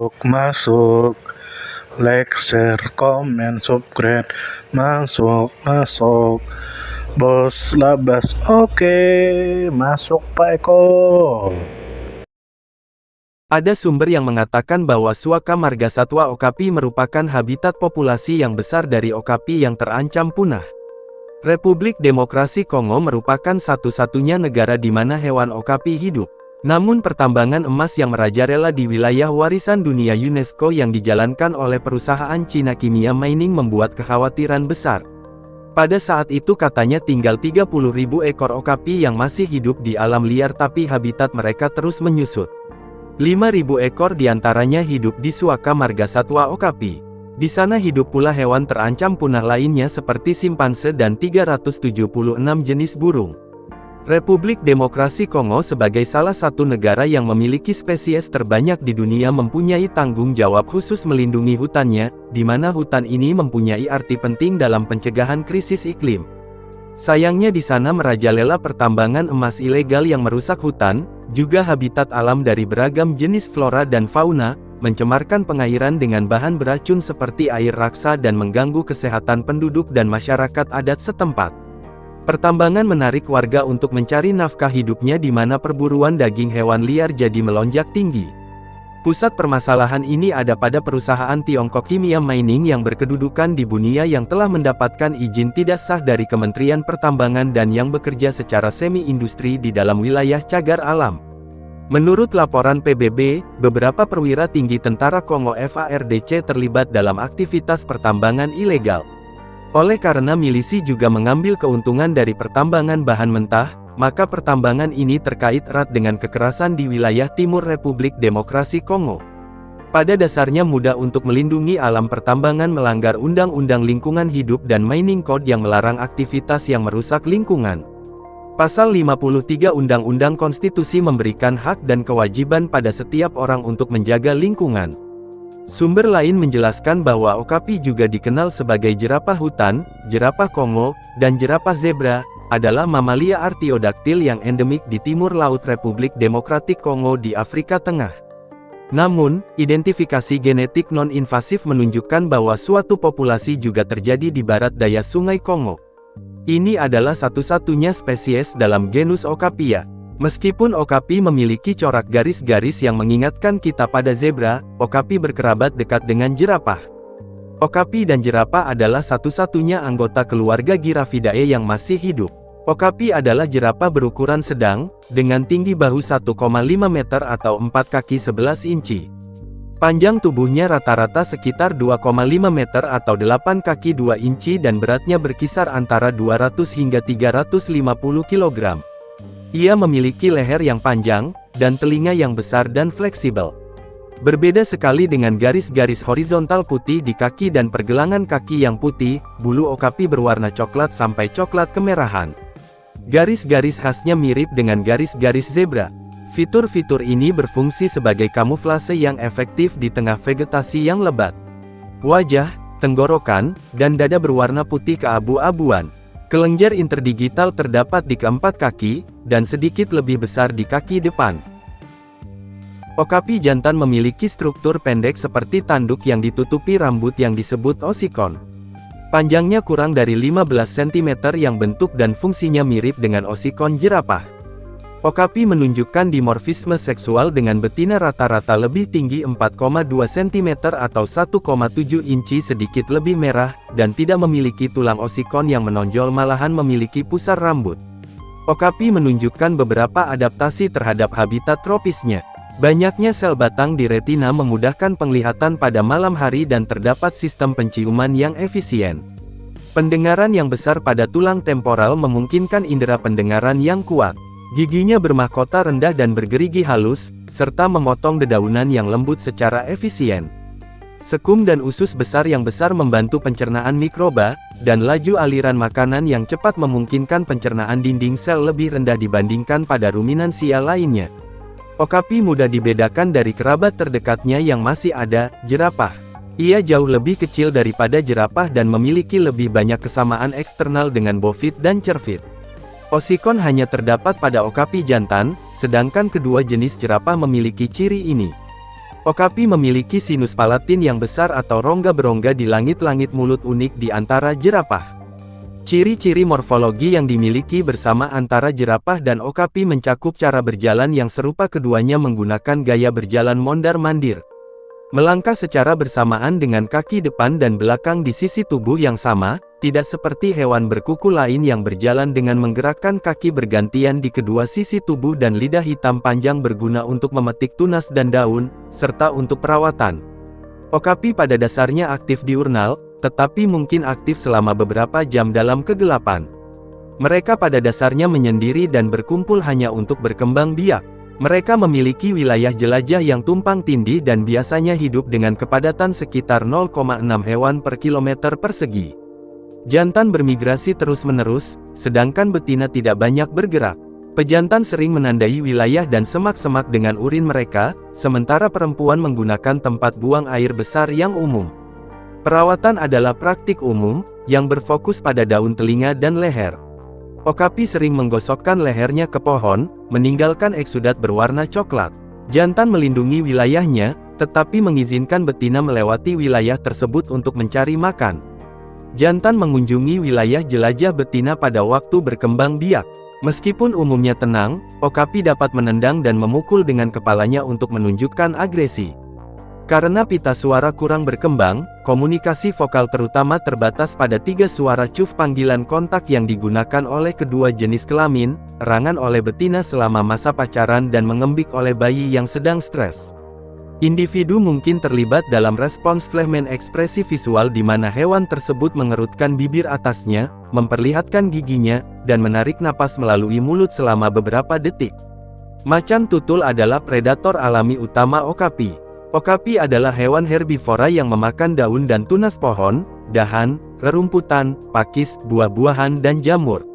Masuk, like, share, komen, subscribe, masuk, bos labas, oke, masuk Pak Eko. Ada sumber yang mengatakan bahwa Suaka margasatwa okapi merupakan habitat populasi yang besar dari okapi yang terancam punah. Republik Demokrasi Kongo merupakan satu-satunya negara di mana hewan okapi hidup. Namun pertambangan emas yang merajalela di wilayah warisan dunia UNESCO yang dijalankan oleh perusahaan Cina Kimia Mining membuat kekhawatiran besar. Pada saat itu katanya tinggal 30.000 ekor okapi yang masih hidup di alam liar tapi habitat mereka terus menyusut. 5.000 ekor diantaranya hidup di Suaka margasatwa okapi. Di sana hidup pula hewan terancam punah lainnya seperti simpanse dan 376 jenis burung. Republik Demokrasi Kongo sebagai salah satu negara yang memiliki spesies terbanyak di dunia mempunyai tanggung jawab khusus melindungi hutannya, di mana hutan ini mempunyai arti penting dalam pencegahan krisis iklim. Sayangnya di sana merajalela pertambangan emas ilegal yang merusak hutan, juga habitat alam dari beragam jenis flora dan fauna, mencemarkan pengairan dengan bahan beracun seperti air raksa dan mengganggu kesehatan penduduk dan masyarakat adat setempat. Pertambangan menarik warga untuk mencari nafkah hidupnya di mana perburuan daging hewan liar jadi melonjak tinggi. Pusat permasalahan ini ada pada perusahaan Tiongkok Kimia Mining yang berkedudukan di Bunia yang telah mendapatkan izin tidak sah dari Kementerian Pertambangan dan yang bekerja secara semi-industri di dalam wilayah cagar alam. Menurut laporan PBB, beberapa perwira tinggi tentara Kongo FARDC terlibat dalam aktivitas pertambangan ilegal. Oleh karena milisi juga mengambil keuntungan dari pertambangan bahan mentah, maka pertambangan ini terkait erat dengan kekerasan di wilayah timur Republik Demokrasi Kongo. Pada dasarnya mudah untuk melindungi alam pertambangan melanggar Undang-Undang Lingkungan Hidup dan Mining Code yang melarang aktivitas yang merusak lingkungan. Pasal 53 Undang-Undang Konstitusi memberikan hak dan kewajiban pada setiap orang untuk menjaga lingkungan. Sumber lain menjelaskan bahwa okapi juga dikenal sebagai jerapah hutan, jerapah Kongo, dan jerapah zebra, adalah mamalia artiodaktil yang endemik di timur laut Republik Demokratik Kongo di Afrika Tengah. Namun, identifikasi genetik non-invasif menunjukkan bahwa suatu populasi juga terjadi di barat daya Sungai Kongo. Ini adalah satu-satunya spesies dalam genus Okapia. Meskipun okapi memiliki corak garis-garis yang mengingatkan kita pada zebra, okapi berkerabat dekat dengan jerapah. Okapi dan jerapah adalah satu-satunya anggota keluarga Girafidae yang masih hidup. Okapi adalah jerapah berukuran sedang, dengan tinggi bahu 1,5 meter atau 4 kaki 11 inci. Panjang tubuhnya rata-rata sekitar 2,5 meter atau 8 kaki 2 inci dan beratnya berkisar antara 200 hingga 350 kg. Ia memiliki leher yang panjang, dan telinga yang besar dan fleksibel. Berbeda sekali dengan garis-garis horizontal putih di kaki dan pergelangan kaki yang putih, bulu okapi berwarna coklat sampai coklat kemerahan. Garis-garis khasnya mirip dengan garis-garis zebra. Fitur-fitur ini berfungsi sebagai kamuflase yang efektif di tengah vegetasi yang lebat. Wajah, tenggorokan, dan dada berwarna putih keabu-abuan. Kelenjar interdigital terdapat di keempat kaki, dan sedikit lebih besar di kaki depan. Okapi jantan memiliki struktur pendek seperti tanduk yang ditutupi rambut yang disebut osikon. Panjangnya kurang dari 15 cm yang bentuk dan fungsinya mirip dengan osikon jerapah. Okapi menunjukkan dimorfisme seksual dengan betina rata-rata lebih tinggi 4,2 cm atau 1,7 inci sedikit lebih merah, dan tidak memiliki tulang osikon yang menonjol malahan memiliki pusar rambut. Okapi menunjukkan beberapa adaptasi terhadap habitat tropisnya. Banyaknya sel batang di retina memudahkan penglihatan pada malam hari dan terdapat sistem penciuman yang efisien. Pendengaran yang besar pada tulang temporal memungkinkan indera pendengaran yang kuat. Giginya bermahkota rendah dan bergerigi halus, serta memotong dedaunan yang lembut secara efisien. Sekum dan usus besar yang besar membantu pencernaan mikroba, dan laju aliran makanan yang cepat memungkinkan pencernaan dinding sel lebih rendah dibandingkan pada ruminansia lainnya. Okapi mudah dibedakan dari kerabat terdekatnya yang masih ada, jerapah. Ia jauh lebih kecil daripada jerapah dan memiliki lebih banyak kesamaan eksternal dengan bofid dan cervid. Osikon hanya terdapat pada okapi jantan, sedangkan kedua jenis jerapah memiliki ciri ini. Okapi memiliki sinus palatin yang besar atau rongga berongga di langit-langit mulut unik di antara jerapah. Ciri-ciri morfologi yang dimiliki bersama antara jerapah dan okapi mencakup cara berjalan yang serupa, keduanya menggunakan gaya berjalan mondar-mandir. Melangkah secara bersamaan dengan kaki depan dan belakang di sisi tubuh yang sama, tidak seperti hewan berkuku lain yang berjalan dengan menggerakkan kaki bergantian di kedua sisi tubuh dan lidah hitam panjang berguna untuk memetik tunas dan daun, serta untuk perawatan. Okapi pada dasarnya aktif diurnal, tetapi mungkin aktif selama beberapa jam dalam kegelapan. Mereka pada dasarnya menyendiri dan berkumpul hanya untuk berkembang biak. Mereka memiliki wilayah jelajah yang tumpang tindih dan biasanya hidup dengan kepadatan sekitar 0,6 hewan per kilometer persegi. Jantan bermigrasi terus-menerus, sedangkan betina tidak banyak bergerak. Pejantan sering menandai wilayah dan semak-semak dengan urin mereka, sementara perempuan menggunakan tempat buang air besar yang umum. Perawatan adalah praktik umum, yang berfokus pada daun telinga dan leher. Okapi sering menggosokkan lehernya ke pohon, meninggalkan eksudat berwarna coklat. Jantan melindungi wilayahnya, tetapi mengizinkan betina melewati wilayah tersebut untuk mencari makan. Jantan mengunjungi wilayah jelajah betina pada waktu berkembang biak. Meskipun umumnya tenang, okapi dapat menendang dan memukul dengan kepalanya untuk menunjukkan agresi. Karena pita suara kurang berkembang, komunikasi vokal terutama terbatas pada 3 suara cuf panggilan kontak yang digunakan oleh kedua jenis kelamin, erangan oleh betina selama masa pacaran dan mengembik oleh bayi yang sedang stres. Individu mungkin terlibat dalam respons flehmen ekspresi visual di mana hewan tersebut mengerutkan bibir atasnya, memperlihatkan giginya, dan menarik napas melalui mulut selama beberapa detik. Macan tutul adalah predator alami utama okapi. Okapi adalah hewan herbivora yang memakan daun dan tunas pohon, dahan, rerumputan, pakis, buah-buahan dan jamur.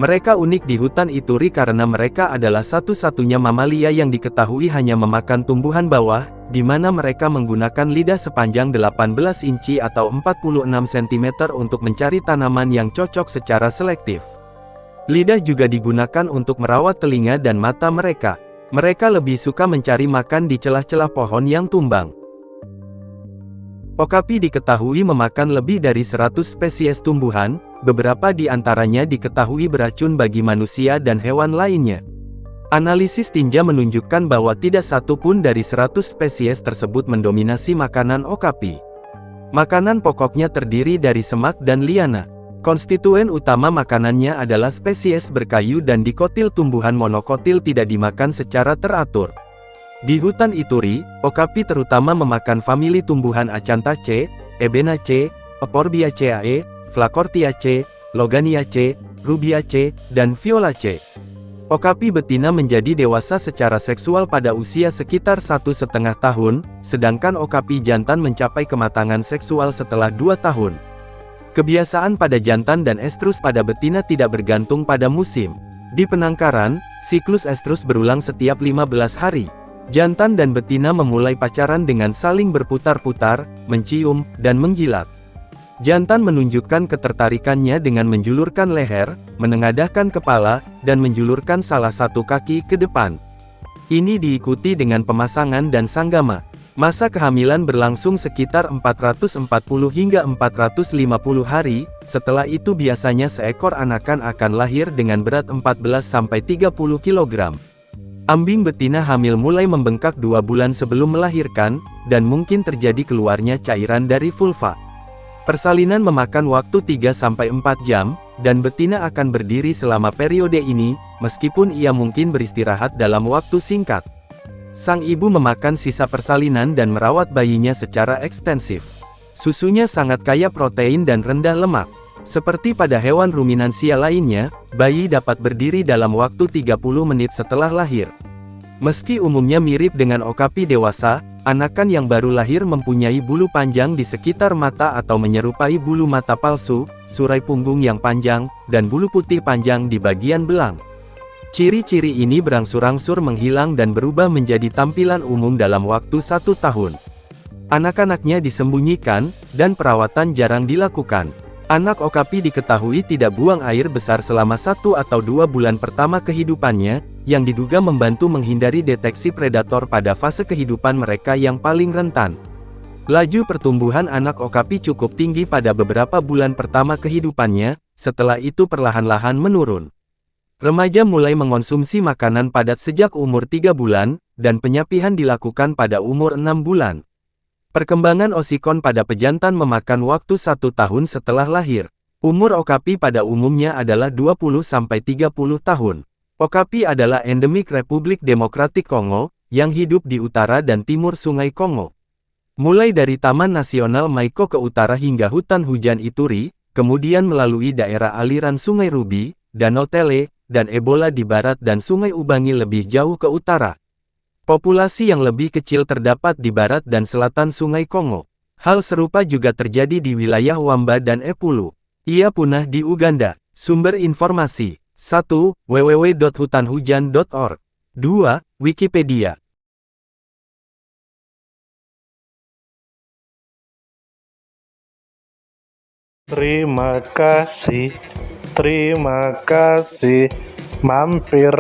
Mereka unik di hutan Ituri karena mereka adalah satu-satunya mamalia yang diketahui hanya memakan tumbuhan bawah, di mana mereka menggunakan lidah sepanjang 18 inci atau 46 cm untuk mencari tanaman yang cocok secara selektif. Lidah juga digunakan untuk merawat telinga dan mata mereka. Mereka lebih suka mencari makan di celah-celah pohon yang tumbang. Okapi diketahui memakan lebih dari 100 spesies tumbuhan, beberapa di antaranya diketahui beracun bagi manusia dan hewan lainnya. Analisis tinja menunjukkan bahwa tidak satu pun dari 100 spesies tersebut mendominasi makanan okapi. Makanan pokoknya terdiri dari semak dan liana. Konstituen utama makanannya adalah spesies berkayu dan dikotil. Tumbuhan monokotil tidak dimakan secara teratur. Di hutan Ituri, okapi terutama memakan famili tumbuhan Acanthaceae, Ebenaceae, Euphorbia-ceae, Flacourtiaceae, Loganiaceae, Rubiaceae, dan Violaceae. Okapi betina menjadi dewasa secara seksual pada usia sekitar 1,5 tahun, sedangkan okapi jantan mencapai kematangan seksual setelah 2 tahun. Kebiasaan pada jantan dan estrus pada betina tidak bergantung pada musim. Di penangkaran, siklus estrus berulang setiap 15 hari. Jantan dan betina memulai pacaran dengan saling berputar-putar, mencium, dan menjilat. Jantan menunjukkan ketertarikannya dengan menjulurkan leher, menengadahkan kepala, dan menjulurkan salah satu kaki ke depan. Ini diikuti dengan pemasangan dan sanggama. Masa kehamilan berlangsung sekitar 440 hingga 450 hari, setelah itu biasanya seekor anakan akan lahir dengan berat 14-30 kg. Ambing betina hamil mulai membengkak 2 bulan sebelum melahirkan, dan mungkin terjadi keluarnya cairan dari vulva. Persalinan memakan waktu 3-4 jam, dan betina akan berdiri selama periode ini, meskipun ia mungkin beristirahat dalam waktu singkat. Sang ibu memakan sisa persalinan dan merawat bayinya secara ekstensif. Susunya sangat kaya protein dan rendah lemak. Seperti pada hewan ruminansia lainnya, bayi dapat berdiri dalam waktu 30 menit setelah lahir. Meski umumnya mirip dengan okapi dewasa, anakan yang baru lahir mempunyai bulu panjang di sekitar mata atau menyerupai bulu mata palsu, surai punggung yang panjang, dan bulu putih panjang di bagian belang. Ciri-ciri ini berangsur-angsur menghilang dan berubah menjadi tampilan umum dalam waktu 1 tahun. Anak-anaknya disembunyikan, dan perawatan jarang dilakukan. Anak okapi diketahui tidak buang air besar selama 1 atau 2 bulan pertama kehidupannya, yang diduga membantu menghindari deteksi predator pada fase kehidupan mereka yang paling rentan. Laju pertumbuhan anak okapi cukup tinggi pada beberapa bulan pertama kehidupannya, setelah itu perlahan-lahan menurun. Remaja mulai mengonsumsi makanan padat sejak umur 3 bulan, dan penyapihan dilakukan pada umur 6 bulan. Perkembangan osikon pada pejantan memakan waktu 1 tahun setelah lahir. Umur okapi pada umumnya adalah 20-30 tahun. Okapi adalah endemik Republik Demokratik Kongo, yang hidup di utara dan timur Sungai Kongo. Mulai dari Taman Nasional Maiko ke utara hingga hutan hujan Ituri, kemudian melalui daerah aliran Sungai Rubi, Danau Tele, dan Ebola di barat dan Sungai Ubangi lebih jauh ke utara. Populasi yang lebih kecil terdapat di barat dan selatan Sungai Kongo. Hal serupa juga terjadi di wilayah Wamba dan Epulu. Ia punah di Uganda. Sumber informasi 1. www.hutanhujan.org 2. Wikipedia. Terima kasih, mampir.